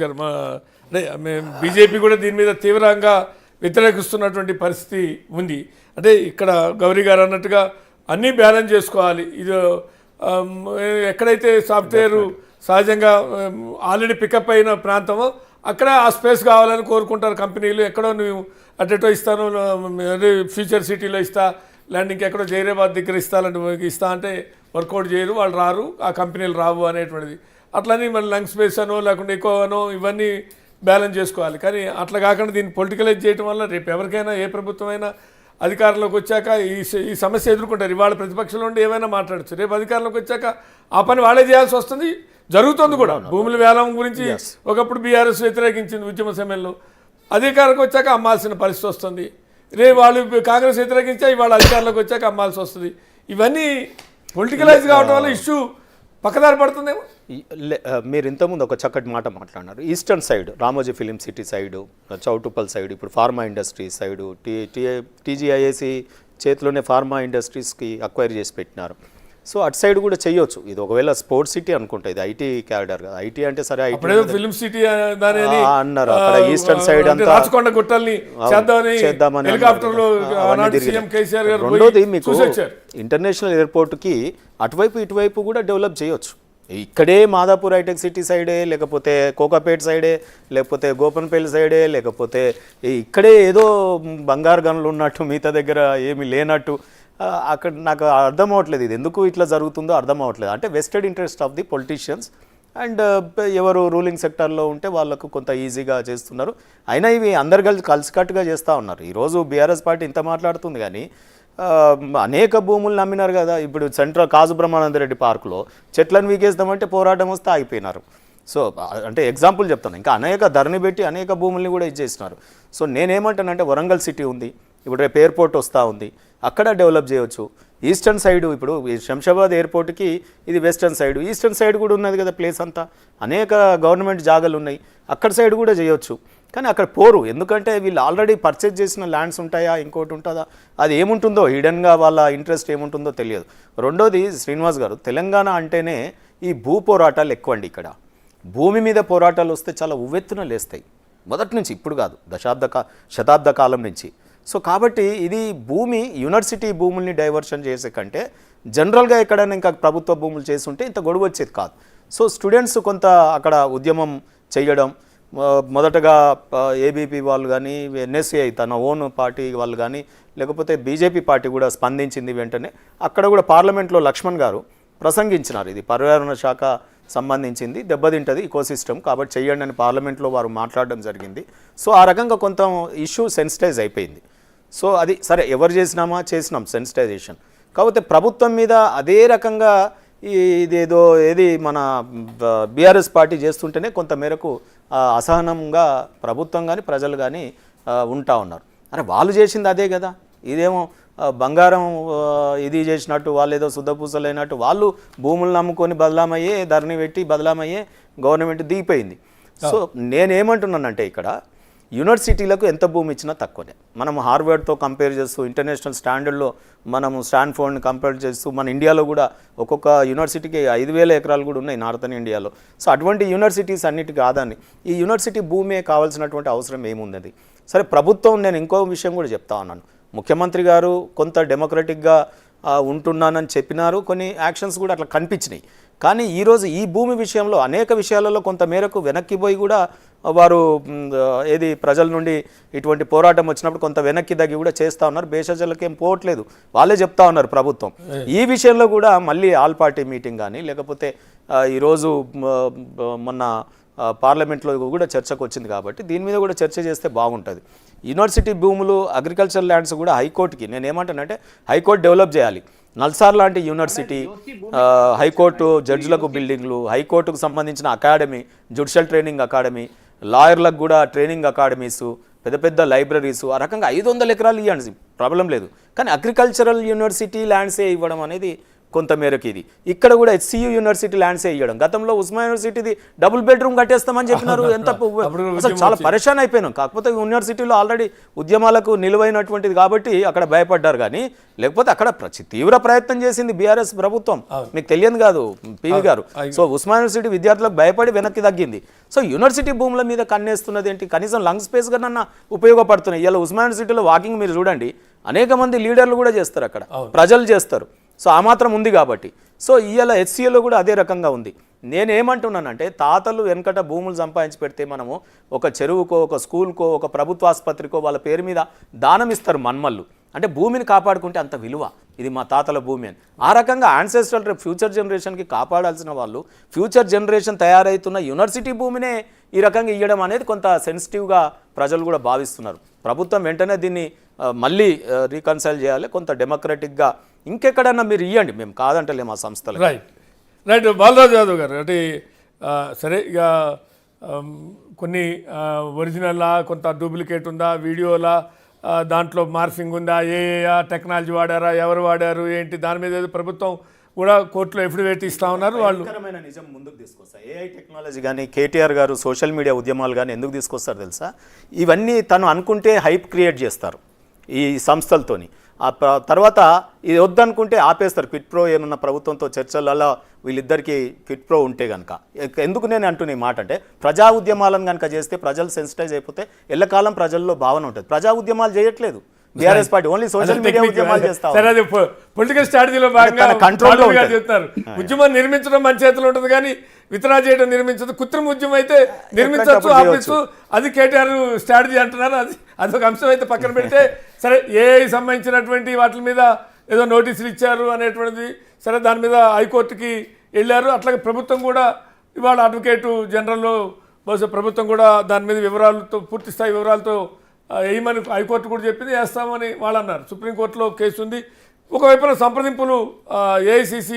గారు అదే మేము బీజేపీ కూడా దీని మీద తీవ్రంగా వ్యతిరేకిస్తున్నటువంటి పరిస్థితి ఉంది. అంటే ఇక్కడ గౌరీ గారు అన్నట్టుగా అన్నీ బ్యాలెన్స్ చేసుకోవాలి. ఇది ఎక్కడైతే సాఫ్ట్వేర్ సహజంగా ఆల్రెడీ పికప్ అయిన ప్రాంతమో అక్కడ ఆ స్పేస్ కావాలని కోరుకుంటారు కంపెనీలు. ఎక్కడో నువ్వు అటెటో ఇస్తాను, ఫ్యూచర్ సిటీలో ఇస్తా, లేదంటే ఇంకెక్కడో జైరాబాద్ దగ్గర ఇస్తా అంటే వర్కౌట్ చేయరు, వాళ్ళు రారు, ఆ కంపెనీలు రావు అనేటువంటిది. అట్లని మన లంగ్ స్పేస్ అనో లేకుంటే ఎక్కువ అనో ఇవన్నీ బ్యాలెన్స్ చేసుకోవాలి. కానీ అట్లా కాకుండా దీన్ని పొలిటికలైజ్ చేయడం వల్ల రేపు ఎవరికైనా ఏ ప్రభుత్వమైనా అధికారంలోకి వచ్చాక ఈ సమస్య ఎదుర్కొంటారు. ఇవాళ ప్రతిపక్షంలో ఉండి ఏమైనా మాట్లాడచ్చు, రేపు అధికారంలోకి వచ్చాక ఆ పని వాళ్ళే చేయాల్సి వస్తుంది, జరుగుతుంది కూడా. భూముల వేలం గురించి ఒకప్పుడు బీఆర్ఎస్ వ్యతిరేకించింది ఉద్యమ సమయంలో, అధికారంలోకి వచ్చాక అమ్మాల్సిన పరిస్థితి వస్తుంది. రేపు వాళ్ళు కాంగ్రెస్ వ్యతిరేకించా ఇవాళ అధికారంలోకి వచ్చాక అమ్మాల్సి వస్తుంది. ఇవన్నీ పొలిటికలైజ్ కావడం వల్ల ఇష్యూ పక్కదారి పడుతుందేమో. మీరు ఇంతకుముందు ఒక చక్కటి మాట మాట్లాడినారు. Eastern side Ramoji film city side, Choutuppal side, ఇప్పుడు ఫార్మా ఇండస్ట్రీ సైడు, టీజీఐఏసీ చేతిలోనే ఫార్మా ఇండస్ట్రీస్కి అక్వైర్ చేసి పెట్టినారు. సో అటు సైడ్ కూడా చేయొచ్చు. ఇది ఒకవేళ స్పోర్ట్స్ సిటీ అనుకుంటా, ఇది ఐటీ క్యారిడర్ కదా. ఐటీ అంటే సరే ఐటీ ఫిల్మ్ సిటీ అన్నారు. అక్కడ ఈస్టర్న్ సైడ్ అంతా రాచకొండ గుట్టల్ని చేద్దామని. రెండోది మీకు ఇంటర్నేషనల్ ఎయిర్పోర్ట్కి అటువైపు ఇటువైపు కూడా డెవలప్ చేయొచ్చు. ఇక్కడే మాదాపూర్ హైటెక్ సిటీ సైడే, లేకపోతే కోకాపేట్ సైడే, లేకపోతే గోపన్పల్లి సైడే, లేకపోతే ఇక్కడే ఏదో బంగారు గనులు ఉన్నట్టు మిగతా దగ్గర ఏమీ లేనట్టు అక్కడ నాకు అర్థం అవ్వట్లేదు. ఇది ఎందుకు ఇట్లా జరుగుతుందో అర్థం అవ్వట్లేదు. అంటే vested interest of the politicians and ఎవరు రూలింగ్ సెక్టర్లో ఉంటే వాళ్ళకు కొంత ఈజీగా చేస్తున్నారు. అయినా ఇవి అందరు కలిసికట్టుగా చేస్తూ ఉన్నారు. ఈరోజు బీఆర్ఎస్ పార్టీ ఇంత మాట్లాడుతుంది కానీ అనేక భూములు నమ్మినారు కదా. ఇప్పుడు సెంట్రల్ కాజు బ్రహ్మానందరెడ్డి పార్కులో చెట్లను వీకేస్తామంటే పోరాటం వస్తే ఆగిపోయినారు. సో అంటే ఎగ్జాంపుల్ చెప్తాను. ఇంకా అనేక ధరని పెట్టి అనేక భూముల్ని కూడా ఇచ్చేసినారు. సో నేనేమంటానంటే వరంగల్ సిటీ ఉంది, ఇప్పుడు రేపు ఎయిర్పోర్ట్ వస్తూ ఉంది, అక్కడ డెవలప్ చేయవచ్చు. ఈస్టర్న్ సైడు ఇప్పుడు శంషాబాద్ ఎయిర్పోర్ట్కి ఇది వెస్టర్న్ సైడు, ఈస్టర్న్ సైడ్ కూడా ఉన్నది కదా ప్లేస్ అంతా, అనేక గవర్నమెంట్ జాగాలు ఉన్నాయి, అక్కడ సైడ్ కూడా చేయొచ్చు. కానీ అక్కడ పోరు, ఎందుకంటే వీళ్ళు ఆల్రెడీ పర్చేజ్ చేసిన ల్యాండ్స్ ఉంటాయా, ఇంకోటి ఉంటుందా, అది ఏముంటుందో హిడెన్గా వాళ్ళ ఇంట్రెస్ట్ ఏముంటుందో తెలియదు. రెండోది శ్రీనివాస్ గారు, తెలంగాణ అంటేనే ఈ భూ పోరాటాలు ఎక్కువ అండి. ఇక్కడ భూమి మీద పోరాటాలు వస్తే చాలా ఉవ్వెత్తున లేస్తాయి, మొదటి నుంచి, ఇప్పుడు కాదు, శతాబ్ద కాలం నుంచి. సో కాబట్టి ఇది భూమి యూనివర్సిటీ భూముల్ని డైవర్షన్ చేసే కంటే జనరల్గా ఎక్కడైనా ఇంకా ప్రభుత్వ భూములు చేసి ఉంటే ఇంత గొడవ వచ్చేది కాదు. సో స్టూడెంట్స్ కొంత అక్కడ ఉద్యమం చేయడం, మొదటగా ఏబీపీ వాళ్ళు కానీ, ఎన్ఎస్ఏ తన ఓన్ పార్టీ వాళ్ళు కానీ, లేకపోతే బీజేపీ పార్టీ కూడా స్పందించింది వెంటనే. అక్కడ కూడా పార్లమెంట్లో లక్ష్మణ్ గారు ప్రసంగించినారు, ఇది పర్యావరణ శాఖ సంబంధించింది, దెబ్బతింటుంది ఇకోసిస్టమ్, కాబట్టి చెయ్యండి అని పార్లమెంట్లో వారు మాట్లాడడం జరిగింది. సో ఆ రకంగా కొంత ఇష్యూ సెన్సిటైజ్ అయిపోయింది. సో అది సరే, ఎవరు చేసినాం సెన్సిటైజేషన్. కాకపోతే ప్రభుత్వం మీద అదే రకంగా ఇదేదో ఏది మన బీఆర్ఎస్ పార్టీ చేస్తుంటేనే కొంత మేరకు అసహనంగా ప్రభుత్వం కానీ ప్రజలు కానీ ఉంటా ఉన్నారు. అరే వాళ్ళు చేసింది అదే కదా, ఇదేమో బంగారం ఇది చేసినట్టు, వాళ్ళు ఏదో శుద్ధపూసలైనట్టు, వాళ్ళు భూములు నమ్ముకొని బదలామయ్యే, ధరని పెట్టి బదలామయ్యే గవర్నమెంట్ దిగిపోయింది. సో నేనేమంటున్నానంటే ఇక్కడ యూనివర్సిటీలకు ఎంత భూమి ఇచ్చినా తక్కువనే. మనం హార్వర్డ్తో కంపేర్ చేస్తూ, ఇంటర్నేషనల్ స్టాండర్డ్లో మనము స్టాన్ఫోర్డ్ని కంపేర్ చేస్తూ, మన ఇండియాలో కూడా ఒక్కొక్క యూనివర్సిటీకి 5,000 ఎకరాలు కూడా ఉన్నాయి నార్థన్ ఇండియాలో. సో అటువంటి యూనివర్సిటీస్ అన్నిటికీ కాదని ఈ యూనివర్సిటీ భూమే కావాల్సినటువంటి అవసరం ఏమున్నది? సరే ప్రభుత్వం, నేను ఇంకో విషయం కూడా చెప్తా ఉన్నాను, ముఖ్యమంత్రి గారు కొంత డెమోక్రటిక్గా ఉంటున్నానని చెప్పినారు, కొన్ని యాక్షన్స్ కూడా అట్లా కనిపించినాయి. కానీ ఈరోజు ఈ భూమి విషయంలో అనేక విషయాలలో కొంత మేరకు వెనక్కిపోయి కూడా వారు ఏది ప్రజల నుండి ఇటువంటి పోరాటం వచ్చినప్పుడు కొంత వెనక్కి తగ్గి కూడా చేస్తూ ఉన్నారు. భేషజలకేం పోవట్లేదు, వాళ్ళే చెప్తా ఉన్నారు ప్రభుత్వం. ఈ విషయంలో కూడా మళ్ళీ ఆల్ పార్టీ మీటింగ్ కానీ, లేకపోతే ఈరోజు మొన్న పార్లమెంట్లో కూడా చర్చకు వచ్చింది కాబట్టి దీని మీద కూడా చర్చ చేస్తే బాగుంటుంది. యూనివర్సిటీ భూములు, అగ్రికల్చర్ ల్యాండ్స్ కూడా హైకోర్టుకి, నేను ఏమంటానంటే హైకోర్టు డెవలప్ చేయాలి. నల్సార్ లాంటి యూనివర్సిటీ, హైకోర్టు జడ్జిలకు బిల్డింగ్లు, హైకోర్టుకు సంబంధించిన అకాడమీ, జ్యుడిషియల్ ట్రైనింగ్ అకాడమీ, లాయర్లకు కూడా ట్రైనింగ్ అకాడమీసు, పెద్ద పెద్ద లైబ్రరీసు, ఆ రకంగా 500 ఎకరాలు ఇవ్వండి, ప్రాబ్లం లేదు. కానీ అగ్రికల్చరల్ యూనివర్సిటీ ల్యాండ్సే ఇవ్వడం అనేది కొంతమేరకు ఇది ఇక్కడ కూడా HCU యూనివర్సిటీ ల్యాండ్స్ ఇవ్వడం. గతంలో ఉస్మానియా యూనివర్సిటీది డబుల్ బెడ్రూమ్ కట్టేస్తామని చెప్పినారు. ఎంత అసలు చాలా పరేషాన్ అయిపోయినాం. కాకపోతే యూనివర్సిటీలో ఆల్రెడీ ఉద్యమాలకు నిలువైనటువంటిది కాబట్టి అక్కడ భయపడ్డారు. కానీ లేకపోతే అక్కడ తీవ్ర ప్రయత్నం చేసింది బీఆర్ఎస్ ప్రభుత్వం, మీకు తెలియదు కాదు పివి గారు. సో ఉస్మానియా యూనివర్సిటీ విద్యార్థులకు భయపడి వెనక్కి తగ్గింది. సో యూనివర్సిటీ భూముల మీద కన్నేస్తున్నది ఏంటి? కనీసం లంగ్ స్పేస్ కన్నా ఉపయోగపడుతున్నాయి. ఇలా ఉస్మానియా యూనివర్సిటీలో వాకింగ్ మీరు చూడండి, అనేక మంది లీడర్లు కూడా చేస్తారు, అక్కడ ప్రజలు చేస్తారు. సో ఆ మాత్రం ఉంది కాబట్టి. సో ఇవాళ HCAలో కూడా అదే రకంగా ఉంది. నేనేమంటున్నానంటే తాతలు వెనకట భూములు సంపాదించి పెడితే మనము ఒక చెరువుకో, ఒక స్కూల్కో, ఒక ప్రభుత్వ ఆసుపత్రికో వాళ్ళ పేరు మీద దానం ఇస్తారు మన్మళ్ళు. అంటే భూమిని కాపాడుకుంటే అంత విలువ, ఇది మా తాతల భూమి అని. ఆ రకంగా యాన్సెస్ట్రల్ రేపు ఫ్యూచర్ జనరేషన్కి కాపాడాల్సిన వాళ్ళు ఫ్యూచర్ జనరేషన్ తయారవుతున్న యూనివర్సిటీ భూమినే ఈ రకంగా ఇవ్వడం అనేది కొంత సెన్సిటివ్గా ప్రజలు కూడా భావిస్తున్నారు. ప్రభుత్వం వెంటనే దీన్ని మళ్ళీ రీకన్సైల్ చేయాలి, కొంత డెమోక్రటిక్గా ఇంకెక్కడన్నా మీరు ఇవ్వండి, మేము కాదంటలేము ఆ సంస్థలు. రైట్ బాలరాజు యాదవ్ గారు, అంటే సరే ఇక కొన్ని ఒరిజినల్లా, కొంత డూప్లికేట్ ఉందా, వీడియోలా, దాంట్లో మార్ఫింగ్ ఉందా, ఏ టెక్నాలజీ వాడారా, ఎవరు వాడారు ఏంటి, దాని మీద ఏదో ప్రభుత్వం కూడా కోర్టులో ఎఫిడవిట్ ఇస్తా ఉన్నారు. వాళ్ళు నిజం ముందుకు తీసుకొస్తారు. AI టెక్నాలజీ కానీ కేటీఆర్ గారు సోషల్ మీడియా ఉద్యమాలు కానీ ఎందుకు తీసుకొస్తారు తెలుసా? ఇవన్నీ తను అనుకుంటే హైప్ క్రియేట్ చేస్తారు ఈ సంస్థలతోని. ఆ తర్వాత ఇది వద్దనుకుంటే ఆపేస్తారు. క్విట్ ప్రో ఏమన్నా ప్రభుత్వంతో చర్చలలో వీళ్ళిద్దరికీ క్విట్ ప్రో ఉంటే కనుక. ఎందుకు నేను అంటున్న ఈ మాట అంటే, ప్రజా ఉద్యమాలను కనుక చేస్తే ప్రజలు సెన్సిటైజ్ అయిపోతే ఎల్లకాలం ప్రజల్లో భావన ఉంటుంది. ప్రజా ఉద్యమాలు చేయట్లేదు BRS party, only social media ఉద్యమాలు చేస్తారు. పొలిటికల్ స్ట్రాటజీలో భాగంగా కంట్రోల్గా చెప్తారు. ఉద్యమం నిర్మించడం మన చేతిలో ఉంటుంది కానీ విత్డ్రా చేయడం నిర్మించదు. కృత్రిమ ఉద్యమం అయితే నిర్మించవచ్చు, ఆపచ్చు. అది కేటీఆర్ స్ట్రాటజీ అంటున్నారు. అదొక అంశం అయితే పక్కన పెడితే, సరే AI సంబంధించినటువంటి వాటి మీద ఏదో నోటీసులు ఇచ్చారు అనేటువంటిది, సరే దాని మీద హైకోర్టుకి వెళ్ళారు. అట్లాగే ప్రభుత్వం కూడా ఇవాళ అడ్వకేటు జనరల్లో బహుశా ప్రభుత్వం కూడా దాని మీద వివరాలతో, పూర్తి స్థాయి వివరాలతో వేయమని హైకోర్టు కూడా చెప్పింది, వేస్తామని వాళ్ళు అన్నారు. సుప్రీంకోర్టులో కేసు ఉంది. ఒకవైపున సంప్రదింపులు AICC